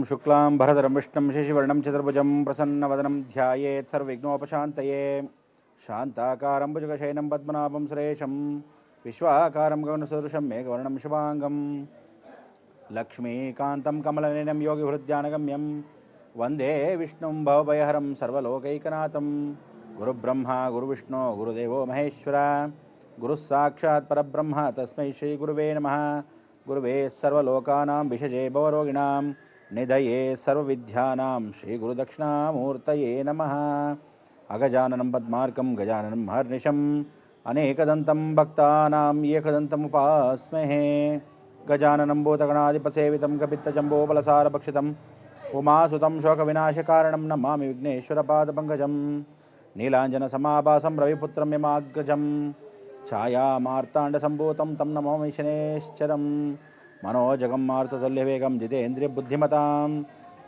शुक्लां भरधरं विष्णुं शशिवर्णं चतुर्भुजं प्रसन्नवदनं ध्यायेत् सर्वविघ्नोपशान्तये शान्ताकारं भुजगशयनं पद्मनाभं सुरेशं विश्वाकारं गगनसदृशं मेघवर्णं शुभांगं लक्ष्मीकान्तं कमलनयनं योगिहृद्यानगम्यं वन्दे विष्णुं भवभयहरं सर्वलोकैकनाथं गुरुब्रह्मा गुरुविष्णु गुरुदेवो महेश्वर गुरुः साक्षात् परब्रह्म तस्मै श्रीगुरुवे नमः। गुरुवे सर्वलोकानां विषजे भवरोगिणां निधये सर्वविद्यानां श्रीगुरुदक्षिणामूर्तये नमः। अगजाननं पद्मार्कं गजाननं महर्निशम् अनेकदन्तं भक्तानाम् एकदन्तमुपास्महे। गजाननं भूतगणाधिपसेवितं कपित्तजम्बोबलसारभक्षितम् उमासुतं शोकविनाशकारणं नमामि विघ्नेश्वरपादपङ्कजं। नीलाञ्जनसमाभासं रविपुत्रं यमाग्रजं छायामार्ताण्डसम्भूतं तं नमामि शनैश्चरं। मनोजगं मारुततुल्यवेगं जितेन्द्रियबुद्धिमतां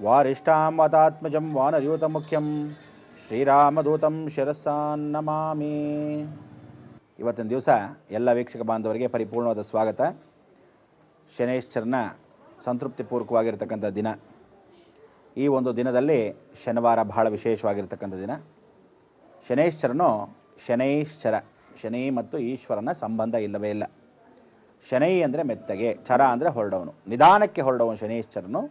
वारिष्ठां वातात्मजं वानरयूतमुख्यं ಶ್ರೀರಾಮದೂತಂ ಶಿರಸ್ಸಾನ್ನಮಾಮಿ. ಇವತ್ತಿನ ದಿವಸ ಎಲ್ಲ ವೀಕ್ಷಕ ಬಾಂಧವರಿಗೆ ಪರಿಪೂರ್ಣವಾದ ಸ್ವಾಗತ. ಶನೈಶ್ಚರನ ಸಂತೃಪ್ತಿಪೂರ್ವಕವಾಗಿರ್ತಕ್ಕಂಥ ದಿನ. ಈ ಒಂದು ದಿನದಲ್ಲಿ ಶನಿವಾರ ಬಹಳ ವಿಶೇಷವಾಗಿರ್ತಕ್ಕಂಥ ದಿನ. ಶನೈಶ್ಚರ, ಶನಿ ಮತ್ತು ಈಶ್ವರನ ಸಂಬಂಧ ಇಲ್ಲವೇ ಇಲ್ಲ. ಶನೈ ಅಂದರೆ ಮೆತ್ತಗೆ, ಚರ ಅಂದರೆ ಹೊರಡವನು, ನಿಧಾನಕ್ಕೆ ಹೊರಡವನು ಶನೈಶ್ಚರನು.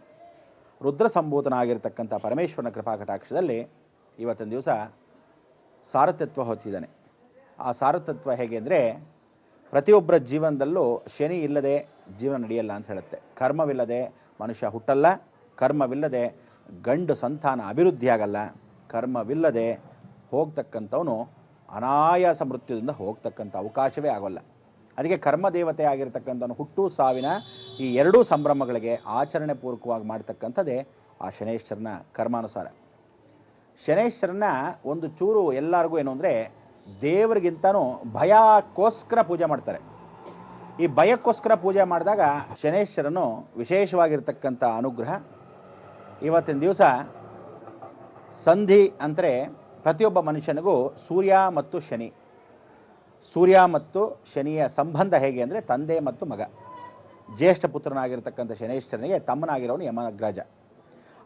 ರುದ್ರ ಸಂಭೂತನಾಗಿರ್ತಕ್ಕಂಥ ಪರಮೇಶ್ವರನ ಕೃಪಾಕಟಾಕ್ಷದಲ್ಲಿ ಇವತ್ತಿನ ದಿವಸ ಸಾರತತ್ವ ಹೊತ್ತಿದ್ದಾನೆ. ಆ ಸಾರತತ್ವ ಹೇಗೆ ಅಂದರೆ, ಪ್ರತಿಯೊಬ್ಬರ ಜೀವನದಲ್ಲೂ ಶನಿ ಇಲ್ಲದೆ ಜೀವನ ನಡೆಯಲ್ಲ ಅಂತ ಹೇಳುತ್ತೆ. ಕರ್ಮವಿಲ್ಲದೆ ಮನುಷ್ಯ ಹುಟ್ಟಲ್ಲ, ಕರ್ಮವಿಲ್ಲದೆ ಗಂಡು ಸಂತಾನ ಅಭಿವೃದ್ಧಿ ಆಗಲ್ಲ, ಕರ್ಮವಿಲ್ಲದೆ ಹೋಗ್ತಕ್ಕಂಥವನು ಅನಾಯಾಸ ಮೃತ್ಯುದಿಂದ ಹೋಗ್ತಕ್ಕಂಥ ಅವಕಾಶವೇ ಆಗೋಲ್ಲ. ಅದಕ್ಕೆ ಕರ್ಮದೇವತೆ ಆಗಿರ್ತಕ್ಕಂಥವನು ಹುಟ್ಟು ಸಾವಿನ ಈ ಎರಡೂ ಸಂಭ್ರಮಗಳಿಗೆ ಆಚರಣೆ ಪೂರ್ವಕವಾಗಿ ಮಾಡ್ತಕ್ಕಂಥದ್ದೇ ಆ ಶನೈಶ್ಚರನ ಕರ್ಮಾನುಸಾರ. ಶನೈಶ್ಚರನ ಒಂದು ಚೂರು ಎಲ್ಲರಿಗೂ ಏನು ಅಂದರೆ, ದೇವರಿಗಿಂತನೂ ಭಯಕ್ಕೋಸ್ಕರ ಪೂಜೆ ಮಾಡ್ತಾರೆ. ಈ ಭಯಕ್ಕೋಸ್ಕರ ಪೂಜೆ ಮಾಡಿದಾಗ ಶನೈಶ್ಚರನು ವಿಶೇಷವಾಗಿರ್ತಕ್ಕಂಥ ಅನುಗ್ರಹ. ಇವತ್ತಿನ ದಿವಸ ಸಂಧಿ ಅಂದರೆ ಪ್ರತಿಯೊಬ್ಬ ಮನುಷ್ಯನಿಗೂ ಸೂರ್ಯ ಮತ್ತು ಶನಿ, ಸೂರ್ಯ ಮತ್ತು ಶನಿಯ ಸಂಬಂಧ ಹೇಗೆ ಅಂದರೆ ತಂದೆ ಮತ್ತು ಮಗ. ಜ್ಯೇಷ್ಠ ಪುತ್ರನಾಗಿರ್ತಕ್ಕಂಥ ಶನೈಶ್ಚರನಿಗೆ ತಮ್ಮನಾಗಿರೋನು ಯಮಗ್ರಾಜ.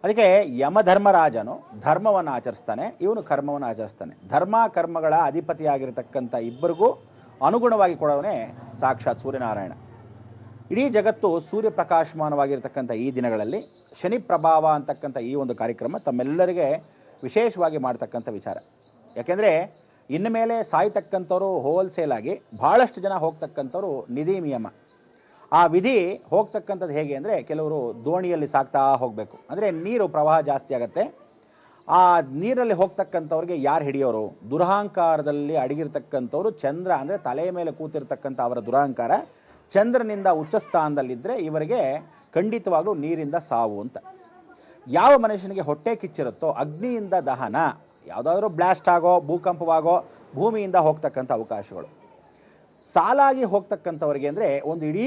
ಅದಕ್ಕೆ ಯಮಧರ್ಮರಾಜನು ಧರ್ಮವನ್ನು ಆಚರಿಸ್ತಾನೆ, ಇವನು ಕರ್ಮವನ್ನು ಆಚರಿಸ್ತಾನೆ. ಧರ್ಮ ಕರ್ಮಗಳ ಅಧಿಪತಿಯಾಗಿರ್ತಕ್ಕಂಥ ಇಬ್ಬರಿಗೂ ಅನುಗುಣವಾಗಿ ಕೊಡೋವನೇ ಸಾಕ್ಷಾತ್ ಸೂರ್ಯನಾರಾಯಣ. ಇಡೀ ಜಗತ್ತು ಸೂರ್ಯ ಪ್ರಕಾಶಮಾನವಾಗಿರ್ತಕ್ಕಂಥ ಈ ದಿನಗಳಲ್ಲಿ ಶನಿ ಪ್ರಭಾವ ಅಂತಕ್ಕಂಥ ಈ ಒಂದು ಕಾರ್ಯಕ್ರಮ ತಮ್ಮೆಲ್ಲರಿಗೆ ವಿಶೇಷವಾಗಿ ಮಾಡ್ತಕ್ಕಂಥ ವಿಚಾರ. ಯಾಕೆಂದರೆ ಇನ್ನು ಮೇಲೆ ಸಾಯ್ತಕ್ಕಂಥವ್ರು ಹೋಲ್ಸೇಲ್ ಆಗಿ ಭಾಳಷ್ಟು ಜನ ಹೋಗ್ತಕ್ಕಂಥವ್ರು ನಿಧಿ ನಿಯಮ. ಆ ವಿಧಿ ಹೋಗ್ತಕ್ಕಂಥದ್ದು ಹೇಗೆ ಅಂದರೆ, ಕೆಲವರು ದೋಣಿಯಲ್ಲಿ ಸಾಕ್ತಾ ಹೋಗಬೇಕು, ಅಂದರೆ ನೀರು ಪ್ರವಾಹ ಜಾಸ್ತಿ ಆಗುತ್ತೆ. ಆ ನೀರಲ್ಲಿ ಹೋಗ್ತಕ್ಕಂಥವ್ರಿಗೆ ಯಾರು ಹಿಡಿಯೋರು? ದುರಹಂಕಾರದಲ್ಲಿ ಅಡಗಿರ್ತಕ್ಕಂಥವ್ರು. ಚಂದ್ರ ಅಂದರೆ ತಲೆ ಮೇಲೆ ಕೂತಿರ್ತಕ್ಕಂಥ ಅವರ ದುರಹಂಕಾರ ಚಂದ್ರನಿಂದ ಉಚ್ಚ ಸ್ಥಾನದಲ್ಲಿದ್ದರೆ ಇವರಿಗೆ ಖಂಡಿತವಾಗಲೂ ನೀರಿಂದ ಸಾವು ಅಂತ. ಯಾವ ಮನುಷ್ಯನಿಗೆ ಹೊಟ್ಟೆ ಕಿಚ್ಚಿರುತ್ತೋ ಅಗ್ನಿಯಿಂದ ದಹನ, ಯಾವುದಾದ್ರೂ ಬ್ಲಾಸ್ಟ್ ಆಗೋ, ಭೂಕಂಪವಾಗೋ, ಭೂಮಿಯಿಂದ ಹೋಗ್ತಕ್ಕಂಥ ಅವಕಾಶಗಳು. ಸಾಲಾಗಿ ಹೋಗ್ತಕ್ಕಂಥವ್ರಿಗೆ ಅಂದರೆ ಒಂದು ಇಡೀ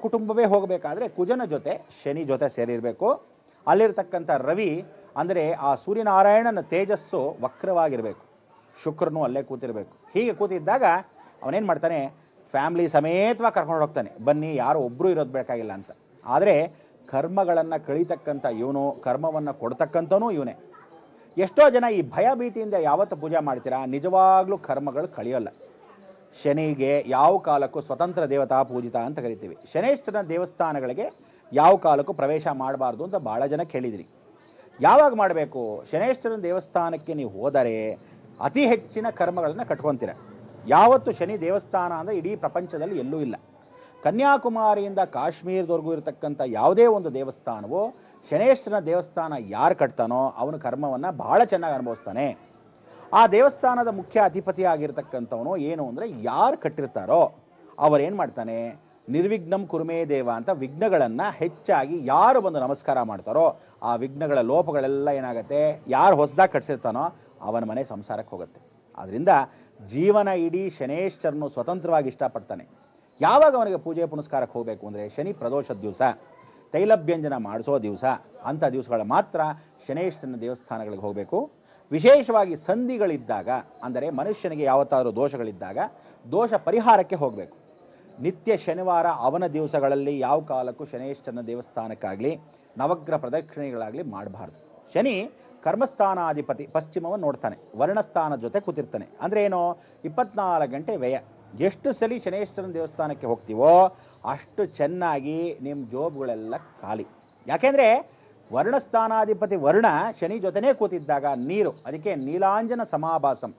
ಕುಟುಂಬವೇ ಹೋಗಬೇಕಾದ್ರೆ ಕುಜನ ಜೊತೆ ಶನಿ ಜೊತೆ ಸೇರಿರಬೇಕು. ಅಲ್ಲಿರ್ತಕ್ಕಂಥ ರವಿ ಅಂದರೆ ಆ ಸೂರ್ಯನಾರಾಯಣನ ತೇಜಸ್ಸು ವಕ್ರವಾಗಿರಬೇಕು, ಶುಕ್ರನು ಅಲ್ಲೇ ಕೂತಿರಬೇಕು. ಹೀಗೆ ಕೂತಿದ್ದಾಗ ಅವನೇನು ಮಾಡ್ತಾನೆ, ಫ್ಯಾಮ್ಲಿ ಸಮೇತವಾಗಿ ಕರ್ಕೊಂಡು ಹೋಗ್ತಾನೆ, ಬನ್ನಿ ಯಾರು ಒಬ್ಬರು ಇರೋದು ಬೇಕಾಗಿಲ್ಲ ಅಂತ. ಆದರೆ ಕರ್ಮಗಳನ್ನು ಕಳೀತಕ್ಕಂಥ ಇವನು, ಕರ್ಮವನ್ನು ಕೊಡ್ತಕ್ಕಂಥವನು ಇವನೇ. ಎಷ್ಟೋ ಜನ ಈ ಭಯ ಭೀತಿಯಿಂದ ಯಾವತ್ತು ಪೂಜೆ ಮಾಡ್ತೀರಾ, ನಿಜವಾಗ್ಲೂ ಕರ್ಮಗಳು ಕಳಿಯೋಲ್ಲ. ಶನಿಗೆ ಯಾವ ಕಾಲಕ್ಕೂ ಸ್ವತಂತ್ರ ದೇವತಾ ಪೂಜಿತ ಅಂತ ಕರಿತೀವಿ. ಶನೈಶ್ಚರನ ದೇವಸ್ಥಾನಗಳಿಗೆ ಯಾವ ಕಾಲಕ್ಕೂ ಪ್ರವೇಶ ಮಾಡಬಾರ್ದು ಅಂತ ಭಾಳ ಜನ ಕೇಳಿದಿರಿ. ಯಾವಾಗ ಮಾಡಬೇಕು? ಶನೈಶ್ಚರನ ದೇವಸ್ಥಾನಕ್ಕೆ ನೀವು ಹೋದರೆ ಅತಿ ಹೆಚ್ಚಿನ ಕರ್ಮಗಳನ್ನು ಕಟ್ಕೊತೀರ. ಯಾವತ್ತು ಶನಿ ದೇವಸ್ಥಾನ ಅಂದರೆ ಇಡೀ ಪ್ರಪಂಚದಲ್ಲಿ ಎಲ್ಲೂ ಇಲ್ಲ. ಕನ್ಯಾಕುಮಾರಿಯಿಂದ ಕಾಶ್ಮೀರದವರೆಗೂ ಇರತಕ್ಕಂಥ ಯಾವುದೇ ಒಂದು ದೇವಸ್ಥಾನವೋ ಶನೈಶ್ಚರನ ದೇವಸ್ಥಾನ ಯಾರು ಕಟ್ತಾನೋ ಅವನು ಕರ್ಮವನ್ನು ಬಹಳ ಚೆನ್ನಾಗಿ ಅನುಭವಿಸ್ತಾನೆ. ಆ ದೇವಸ್ಥಾನದ ಮುಖ್ಯ ಅಧಿಪತಿ ಆಗಿರ್ತಕ್ಕಂಥವನು ಏನು ಅಂದರೆ, ಯಾರು ಕಟ್ಟಿರ್ತಾರೋ ಅವರೇನು ಮಾಡ್ತಾನೆ, ನಿರ್ವಿಘ್ನಂ ಕುರುಮೇ ದೇವ ಅಂತ ವಿಘ್ನಗಳನ್ನು ಹೆಚ್ಚಾಗಿ ಯಾರು ಬಂದು ನಮಸ್ಕಾರ ಮಾಡ್ತಾರೋ ಆ ವಿಘ್ನಗಳ ಲೋಪಗಳೆಲ್ಲ ಏನಾಗುತ್ತೆ, ಯಾರು ಹೊಸದಾಗಿ ಕಟ್ಸಿರ್ತಾನೋ ಅವನ ಮನೆ ಸಂಸಾರಕ್ಕೆ ಹೋಗುತ್ತೆ. ಆದ್ದರಿಂದ ಜೀವನ ಇಡೀ ಶನೈಶ್ಚರನು ಸ್ವತಂತ್ರವಾಗಿ ಇಷ್ಟಪಡ್ತಾನೆ. ಯಾವಾಗ ಅವನಿಗೆ ಪೂಜೆ ಪುನಸ್ಕಾರಕ್ಕೆ ಹೋಗಬೇಕು ಅಂದರೆ ಶನಿ ಪ್ರದೋಷದ ದಿವಸ, ತೈಲಭ್ಯಂಜನ ಮಾಡಿಸೋ ದಿವಸ, ಅಂಥ ದಿವಸಗಳ ಮಾತ್ರ ಶನೈಶ್ಚರನ ದೇವಸ್ಥಾನಗಳಿಗೆ ಹೋಗಬೇಕು. ವಿಶೇಷವಾಗಿ ಸಂಧಿಗಳಿದ್ದಾಗ, ಅಂದರೆ ಮನುಷ್ಯನಿಗೆ ಯಾವತ್ತಾದರೂ ದೋಷಗಳಿದ್ದಾಗ ದೋಷ ಪರಿಹಾರಕ್ಕೆ ಹೋಗಬೇಕು. ನಿತ್ಯ ಶನಿವಾರ ಅವನ ದಿವಸಗಳಲ್ಲಿ ಯಾವ ಕಾಲಕ್ಕೂ ಶನೇಶ್ವರನ ದೇವಸ್ಥಾನಕ್ಕಾಗಲಿ ನವಗ್ರಹ ಪ್ರದಕ್ಷಿಣೆಗಳಾಗಲಿ ಮಾಡಬಾರ್ದು. ಶನಿ ಕರ್ಮಸ್ಥಾನಾಧಿಪತಿ, ಪಶ್ಚಿಮವನ್ನು ನೋಡ್ತಾನೆ, ವರ್ಣಸ್ಥಾನ ಜೊತೆ ಕೂತಿರ್ತಾನೆ. ಅಂದರೆ ಏನು, 24 ಗಂಟೆ ವ್ಯಯ. ಎಷ್ಟು ಸಲ ಶನೇಶ್ವರನ ದೇವಸ್ಥಾನಕ್ಕೆ ಹೋಗ್ತೀವೋ ಅಷ್ಟು ಚೆನ್ನಾಗಿ ನಿಮ್ಮ ಜೋಬುಗಳೆಲ್ಲ ಖಾಲಿ. ಯಾಕೆಂದರೆ ವರ್ಣಸ್ಥಾನಾಧಿಪತಿ ವರ್ಣ ಶನಿ ಜೊತೆನೇ ಕೂತಿದ್ದಾಗ ನೀರು, ಅದಕ್ಕೆ ನೀಲಾಂಜನ ಸಮಾಭಾಸಂ,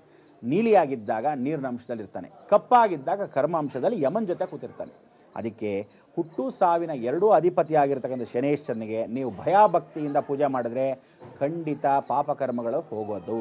ನೀಲಿಯಾಗಿದ್ದಾಗ ನೀರಿನ ಅಂಶದಲ್ಲಿರ್ತಾನೆ, ಕಪ್ಪಾಗಿದ್ದಾಗ ಕರ್ಮಾಂಶದಲ್ಲಿ ಯಮನ್ ಜೊತೆ ಕೂತಿರ್ತಾನೆ. ಅದಕ್ಕೆ ಹುಟ್ಟು ಸಾವಿನ ಎರಡೂ ಅಧಿಪತಿಯಾಗಿರ್ತಕ್ಕಂಥ ಶನೇಶ್ವರನಿಗೆ ನೀವು ಭಯಭಕ್ತಿಯಿಂದ ಪೂಜೆ ಮಾಡಿದ್ರೆ ಖಂಡಿತ ಪಾಪಕರ್ಮಗಳು ಹೋಗೋದು.